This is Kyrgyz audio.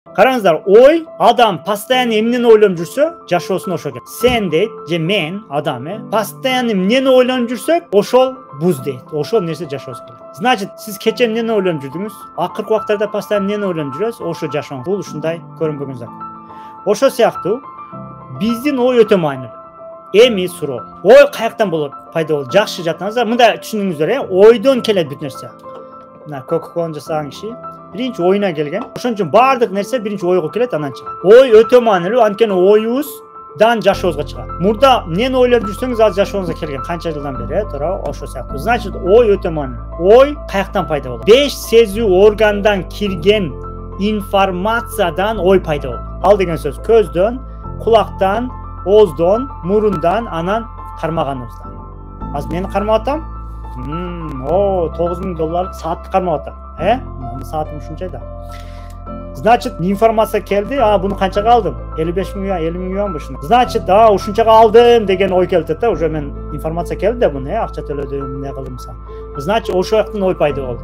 Karаңыздар, ой, адам постоянно эмнени ойлонуп жүрсө, жашоосун ошо келет. Сен дейт, же мен, адам, постоянно эмнени ойлонуп жүрсөк, ошол буз дейт. Ошол нерсе жашоосу келет. Значит, сиз кече эмнени ойлонуп жүрдүңүз? Акыркы убактарда постоянно эмнени ойлонуп жүрөсүз? Ошо жашооңуз. Бул ушундай көрүнбөгөн зат. Ошо сыяктуу биздин ой өтө маанилүү. Эми суроо. Ой каяктан болот? Пайда болот. Жакшы жатаңыздар. Мындай түшүнүңүздөр, ойдон келет бүт нерсе. Мына Coca-Cola'ны жасаган киши биринчи оюна келген. Ошон үчүн баардык нерсе биринчи ойго келет, анан чыгат. Ой өтө маанилүү, анткени оюбуздан жашообузга чыгат. Мурда эмнени ойлоп жүрсөңүз, ал жашооңузга келген. Канча жылдан бери, туура ошо сыяктуу. Значит, ой өтө маанилүү. Ой каяктан пайда болот? 5 сезүү органдан кирген информациядан ой пайда болот. Ал деген сөз көздөн, кулактан, ооздон, мурундан, анан кармаганыбыздан. Азыр мени кармап атам? $9000 саатты кармап атам. Саатым ушунча да. Значит, информация келди, буну канчага алдым? 55 миң юан, 50 миң юан бушуну. Значит, ушунчага алдым деген ой келди да, уже мен информация келди да, буну акча төлөдүм, эмне кылдым. Значит, ошол жактан ой пайда болду.